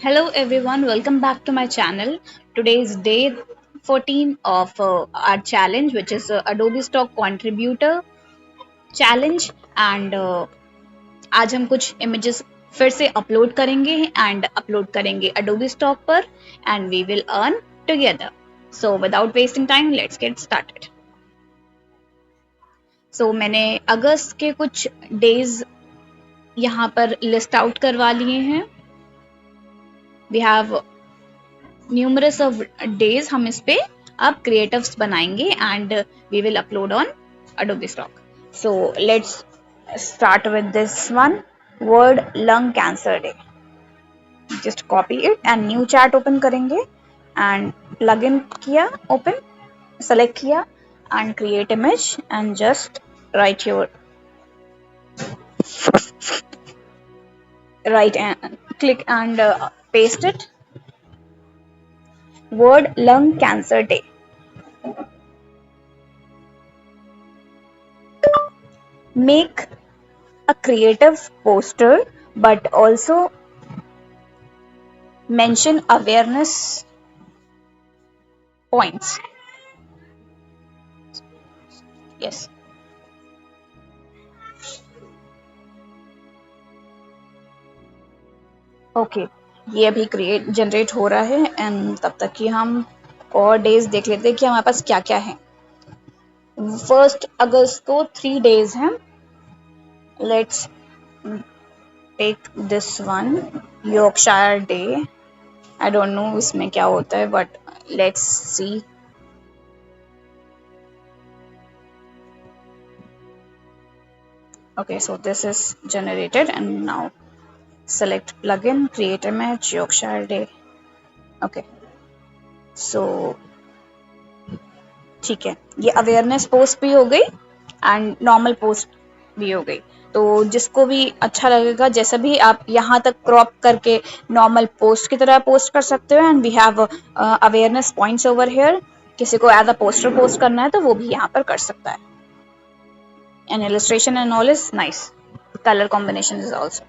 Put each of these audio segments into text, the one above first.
Hello everyone, welcome back to my channel. Today is day 14 of our challenge, which is Adobe Stock Contributor Challenge. And आज हम कुछ images फिर से upload करेंगे and upload करेंगे Adobe Stock पर and we will earn together. So without wasting time, let's get started. So मैंने अगस्त के कुछ days यहाँ पर list out करवा लिए हैं. We have numerous of days हम इस पे अब क्रिएटिव्स बनाएंगे and we will upload on Adobe Stock. So let's start with this one, world lung cancer day. Just copy it and new chat open करेंगे and plug in किया, open select किया and create image and just write your write and click and paste it. World Lung Cancer Day. Make a creative poster but also mention awareness points. Yes. Okay. ये अभी create generate हो रहा है and तब तक कि हम और डेज देख लेते हैं कि हमारे पास क्या क्या है. 1 अगस्त को 3 डेज हैं. Let's take this one, Yorkshire day. I don't know इसमें क्या होता है but let's see. Okay, so this is generated and now select plugin, create image, Yorkshire Day. Okay, so ठीक है, ये अवेयरनेस पोस्ट भी हो गई एंड नॉर्मल पोस्ट भी हो गई. तो जिसको भी अच्छा लगेगा, जैसा भी आप यहाँ तक क्रॉप करके नॉर्मल पोस्ट की तरह पोस्ट कर सकते हो. And we have awareness points over here. किसी को एज अ पोस्टर पोस्ट करना है तो वो भी यहाँ पर कर सकता है. And illustration and all is nice. Color combination is also.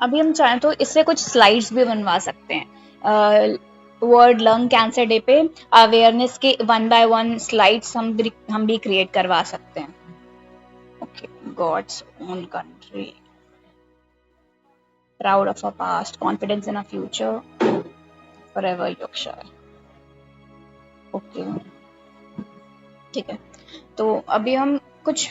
अभी हम चाहें तो इससे कुछ स्लाइड्स भी बनवा सकते हैं. वर्ल्ड लंग कैंसर डे पे अवेयरनेस के 1 by 1 स्लाइड्स हम भी क्रिएट करवा सकते हैं. Okay, God's own country, proud of a past, confidence in a future, forever Yorkshire. Okay, ठीक है. तो अभी हम कुछ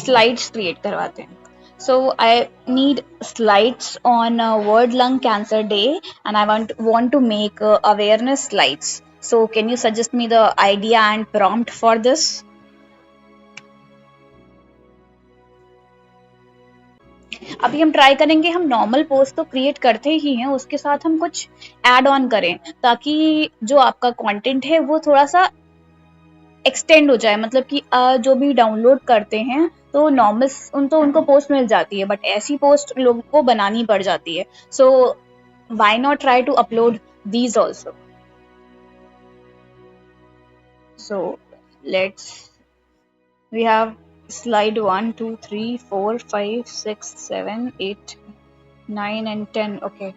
स्लाइड्स क्रिएट करवाते हैं. So I need slides on World Lung Cancer Day and I want to make awareness slides. So can you suggest me the idea and prompt for this? अभी हम ट्राई करेंगे, हम नॉर्मल पोस्ट तो create करते ही हैं, उसके साथ हम कुछ ऐड ऑन करें ताकि जो आपका कंटेंट है वो थोड़ा सा एक्सटेंड हो जाए. मतलब कि जो भी डाउनलोड करते हैं तो नॉर्मल उनको पोस्ट मिल जाती है बट ऐसी पोस्ट लोगों को बनानी पड़ जाती है. So why not try to upload these also. So let's, we have slide 1 2 3 4 5 6 7 8 9 and 10. Okay,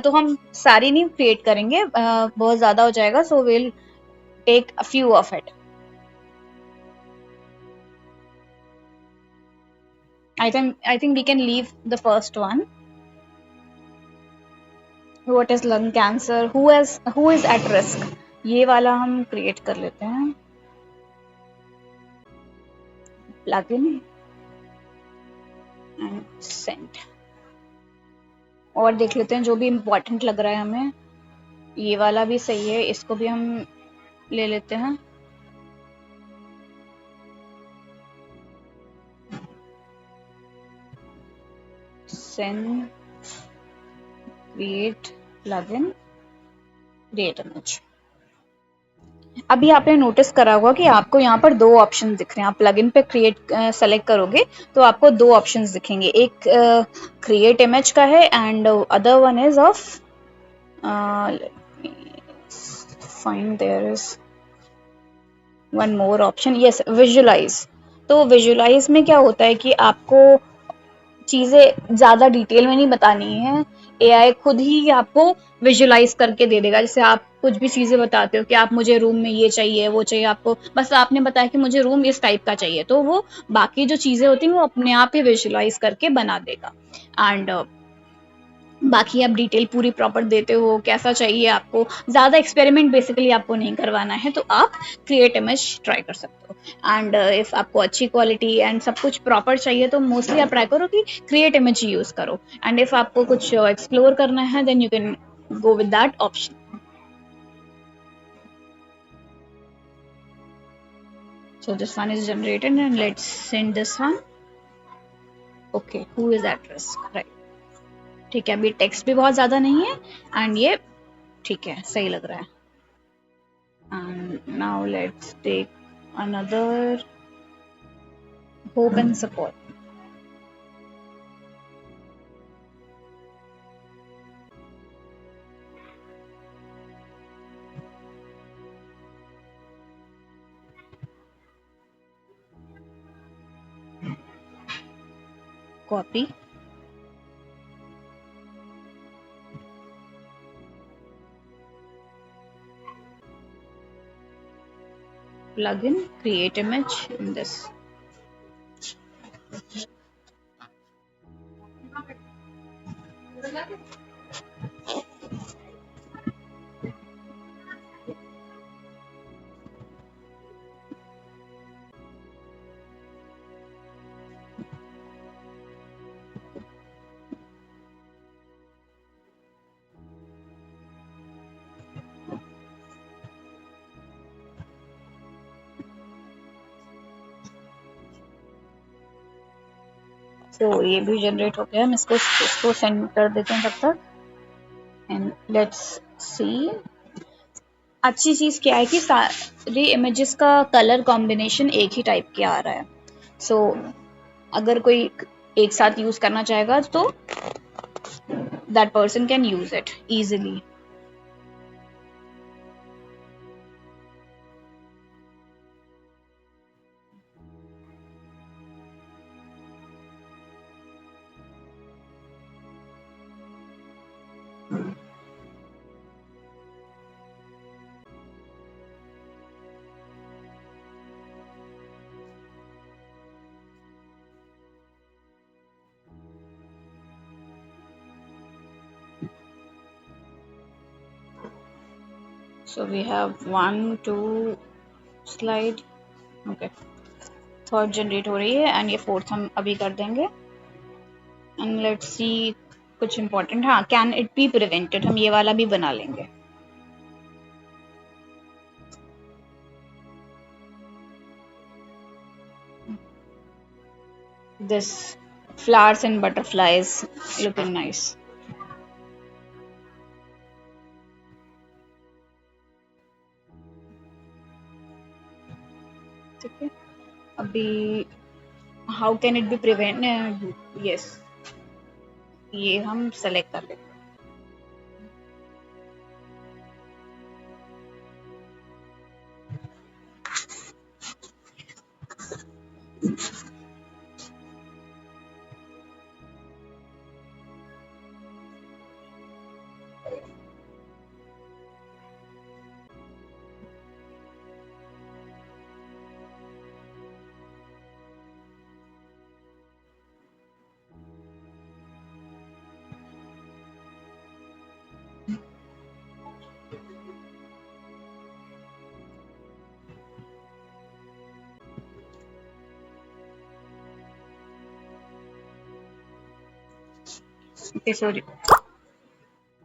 तो हम सारी नहीं क्रिएट करेंगे, बहुत ज्यादा हो जाएगा. So will take a few of it. I think we can leave the first one. What is lung cancer? Who is at risk? ये वाला हम create कर लेते हैं. Plugin. And send. और देख लेते हैं जो भी इम्पोर्टेंट लग रहा है हमें। ये वाला भी सही है, इसको भी हम ले लेते हैं। Send create plugin create image. अभी आपने नोटिस करा होगा कि आपको यहाँ पर दो ऑप्शन दिख रहे हैं। आप प्लगइन पे क्रिएट सेलेक्ट करोगे तो आपको दो ऑप्शंस दिखेंगे, एक क्रिएट इमेज का है and other one is of find there is one more option, yes visualize. तो विजुअलाइज में क्या होता है कि आपको चीजें ज्यादा डिटेल में नहीं बतानी है, एआई खुद ही आपको विजुअलाइज करके दे देगा। जैसे आप कुछ भी चीजें बताते हो कि आप मुझे रूम में ये चाहिए वो चाहिए, आपको बस आपने बताया कि मुझे रूम इस टाइप का चाहिए, तो वो बाकी जो चीजें होती हैं वो अपने आप ही विजुअलाइज करके बना देगा। एंड बाकी आप डिटेल पूरी प्रॉपर देते हो कैसा चाहिए आपको, ज़्यादा एक्सपेरिमेंट बेसिकली आपको नहीं करवाना है, तो आप क्रिएट इमेज ट्राई कर सकते हो। एंड इफ़ आपको अच्छी क्वालिटी एंड सब कुछ प्रॉपर चाहिए तो मोस्टली आप ट्राई करो कि क्रिएट इमेज यूज़ करो। एंड इफ़ आपको कुछ एक्सप्लोर करना है then you can go with that option. So this one is generated and let's send this one. Okay, who is at risk? Right. ठीक है, अभी टेक्स्ट भी बहुत ज़्यादा नहीं है एंड ये ठीक है, सही लग रहा है। And now let's take another hope and support. Copy. Plugin, create image in this. तो ये भी जनरेट हो गया, हम इसको सेंड कर देते हैं तब तक। एंड लेट्स सी, अच्छी चीज़ क्या है कि सारी इमेजेस का कलर कॉम्बिनेशन एक ही टाइप के आ रहा है। सो अगर कोई एक साथ यूज़ करना चाहेगा तो that person can use it easily. So we have 1 2 slide, okay, third generate हो रही है एंड ये फोर्थ हम अभी कर देंगे। एंड लेट्स सी कुछ इंपॉर्टेंट, हाँ कैन इट बी प्रिवेंटेड, हम ये वाला भी बना लेंगे। This flowers and butterflies looking nice. ठीक है, अभी how can it be prevent, yes ये हम सेलेक्ट कर लेंगे। Okay, sorry.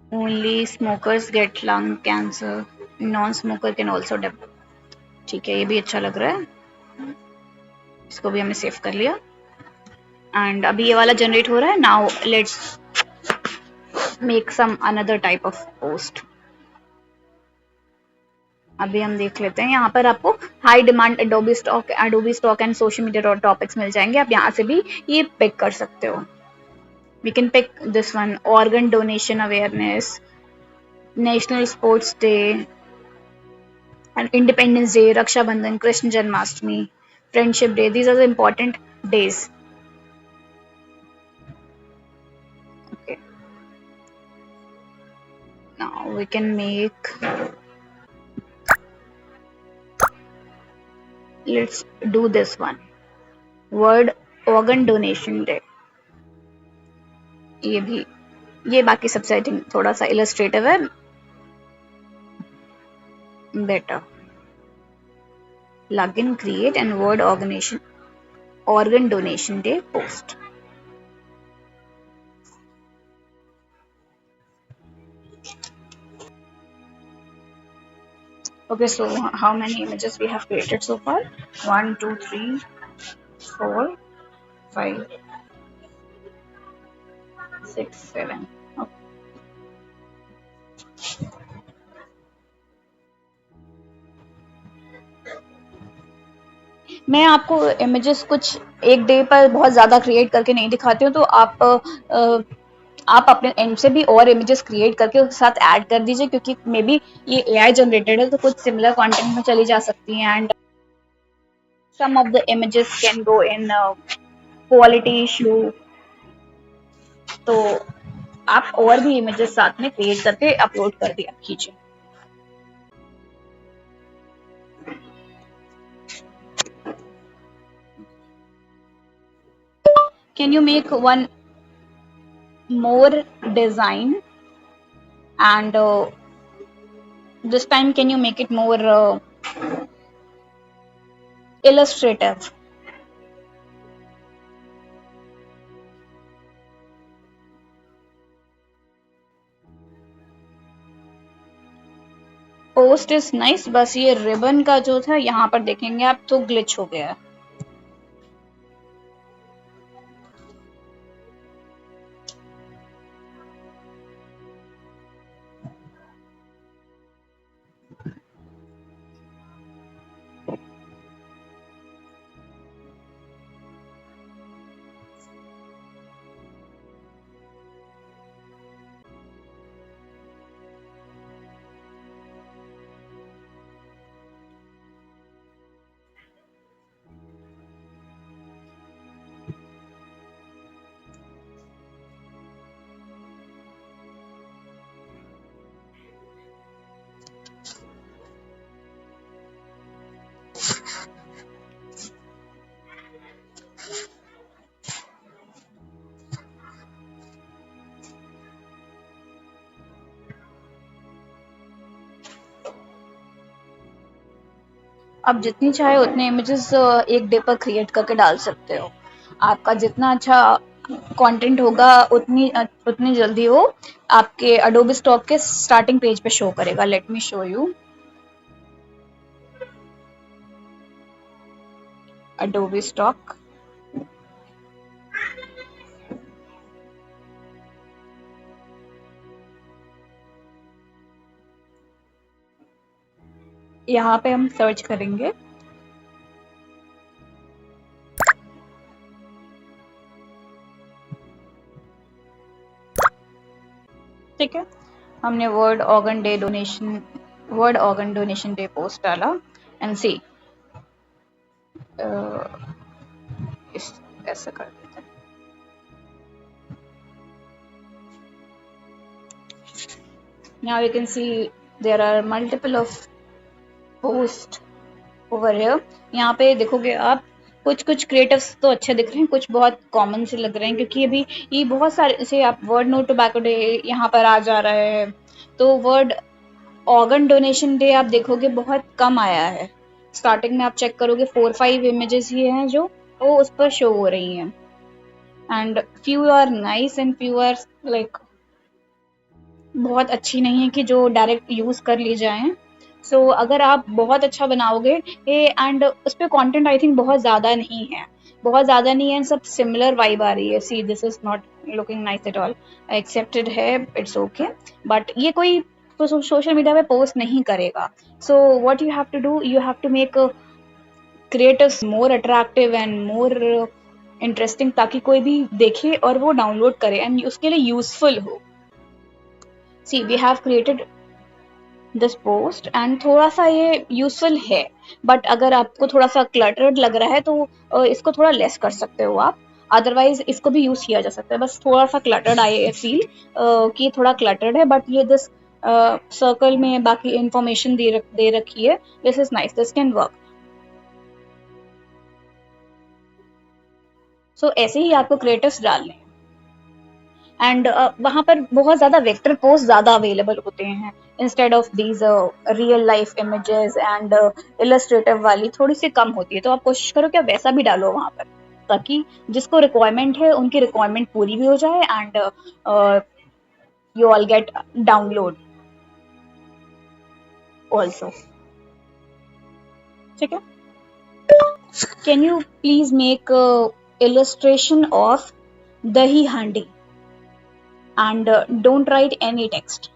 Only smokers get lung cancer. Non-smoker can also develop. ठीक है, ये भी अच्छा लग रहा है, इसको भी हमने सेव कर लिया। एंड अभी ये वाला जनरेट हो रहा है। Now let's make some another type of post. अभी हम देख लेते हैं, यहाँ पर आपको high demand Adobe stock and social media topics मिल जाएंगे। आप यहाँ से भी ये पिक कर सकते हो। We can pick this one, organ donation awareness, national sports day, independence day, Raksha Bandhan, Krishna Janmashtami, friendship day. These are the important days. Okay, now we can make, let's do this one, world organ donation day. ये भी, ये बाकी सबसे I think थोड़ा सा illustrative है, better. Log in, create and world organ donation day post. Okay, so how many images we have created so far? 1, 2, 3, 4, 5, 6, 7. Okay. मैं आपको इमेजेस कुछ एक डे पर बहुत ज़्यादा क्रिएट करके नहीं दिखाती हूँ, तो आप अपने एंड से भी और इमेजेस क्रिएट करके उसके साथ ऐड कर दीजिए, क्योंकि मे बी ये AI जनरेटेड है तो कुछ सिमिलर कंटेंट में चली जा सकती हैं। And some of the images can go in quality issue, तो आप और भी इमेजेस साथ में क्रिएट करके अपलोड कर दिया कीजिए। Can you make one more design, and this time can you make it more illustrative? Post is nice, बस ये रिबन का जो था यहाँ पर देखेंगे आप तो ग्लिच हो गया है। आप जितनी चाहे उतने इमेजेस एक डे पर क्रिएट करके डाल सकते हो। आपका जितना अच्छा कंटेंट होगा उतनी जल्दी वो आपके अडोबी स्टॉक के स्टार्टिंग पेज पे शो करेगा। Let me show you Adobe stock. यहाँ पे हम सर्च करेंगे ठीक है, हमने world organ donation day post डाला एंड सी ऐसा कर देते हैं। Now you can see there are multiple of post over here. यहाँ पे देखोगे आप कुछ क्रिएटिव्स तो अच्छे दिख रहे हैं, कुछ बहुत कॉमन से लग रहे हैं, क्योंकि अभी ये बहुत सारे से आप वर्ल्ड नो टोबैको डे यहाँ पर आ जा रहा है, तो वर्ल्ड ऑर्गन डोनेशन डे आप देखोगे बहुत कम आया है। स्टार्टिंग में आप चेक करोगे 4-5 इमेजेस ही हैं जो वो उस पर शो हो रही हैं। And few are nice and few are like बहुत अच्छी नहीं है कि जो डायरेक्ट यूज कर ली जाए। सो अगर आप बहुत अच्छा बनाओगे एंड उस पर कॉन्टेंट आई थिंक बहुत ज़्यादा नहीं है, बहुत ज़्यादा नहीं है, सब सिमिलर वाइब आ रही है। See this is not looking nice at all, accepted है, इट्स ओके, बट ये कोई तो सोशल मीडिया पे पोस्ट नहीं करेगा। So what you have to do, you have to make creatives more attractive and more interesting, ताकि कोई भी देखे और वो डाउनलोड करे एंड उसके लिए यूजफुल हो। See we have created this post and थोड़ा सा ये यूजफुल है, बट अगर आपको थोड़ा सा क्लटर्ड लग रहा है तो इसको थोड़ा लेस कर सकते हो आप, अदरवाइज इसको भी यूज किया जा सकता है। बस थोड़ा सा क्लटर्ड आई फील कि थोड़ा क्लटर्ड है, बट ये दिस सर्कल में बाकी इंफॉर्मेशन दे रखी है, this is nice, this can work. So ऐसे ही आपको क्रिएटिव्स डालने हैं एंड वहाँ पर बहुत ज़्यादा वेक्टर पोस्ट ज़्यादा अवेलेबल होते हैं instead of these real life images and illustrative वाली थोड़ी सी कम होती है। तो आप कोशिश करो कि वैसा भी डालो वहाँ पर, ताकि जिसको रिक्वायरमेंट है उनकी रिक्वायरमेंट पूरी भी हो जाए and you all get download also. ठीक है, can you please make illustration of dahi handi and don't write any text.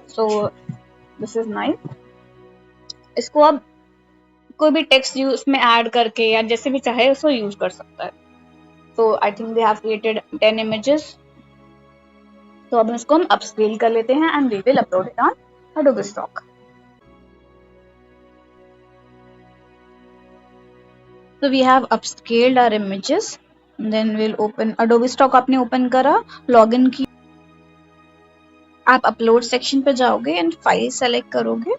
So this is nice. इसको अब कोई भी टेक्स्ट यूज में ऐड करके या जैसे भी चाहे उसको यूज कर सकता है। So I think they have created 10 images. तो अब इसको हम अपस्केल कर लेते हैं and we will upload it on Adobe Stock. So we have upscaled our images. Then we'll open Adobe Stock. आपने ओपन करा, लॉगिन की, आप अपलोड सेक्शन पे जाओगे एंड फाइल सेलेक्ट करोगे।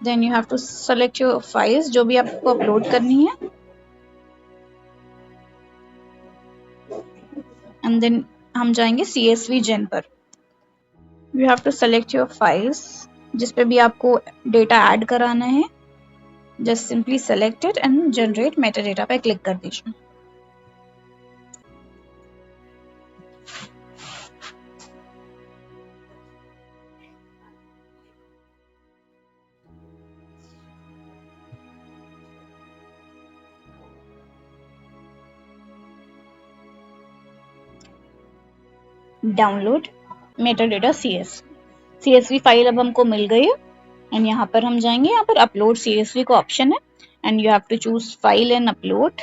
Then you have to select your files जो भी आपको अपलोड करनी है एंड देन हम जाएंगे CSV Gen पर। You have to select your files जिस पे भी आपको डेटा ऐड कराना है, just simply select it and generate meta data पे क्लिक कर दीजिए। Download meta data CSV file अब हमको मिल गई है एंड यहाँ पर हम जाएंगे, यहाँ पर अपलोड CSV का ऑप्शन है and you have to choose file and upload.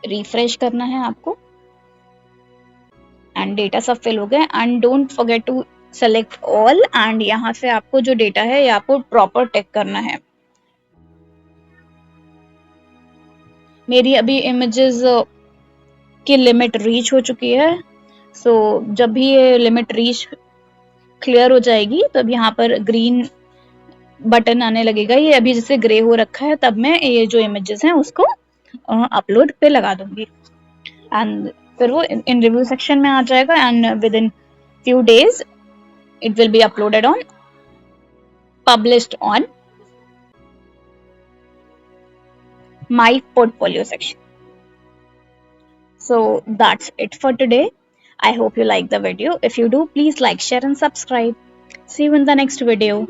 Refresh करना है आपको एंड डेटा सब फिल हो गए and don't forget to select all and यहाँ से आपको जो डेटा है ये आपको प्रॉपर टेक करना है। मेरी अभी इमेजेस की लिमिट रीच हो चुकी है। सो जब भी ये लिमिट रीच क्लियर हो जाएगी तब यहाँ पर ग्रीन बटन आने लगेगा। ये अभी जैसे ग्रे हो रखा है, तब मैं ये जो इमेजेस हैं उसको अपलोड पे लगा दूंगी एंड फिर वो इन रिव्यू सेक्शन में आ जाएगा and with in few days it will be uploaded on published on my portfolio section. So that's it for today. I hope you like the video. If you do, please like, share and subscribe. See you in the next video.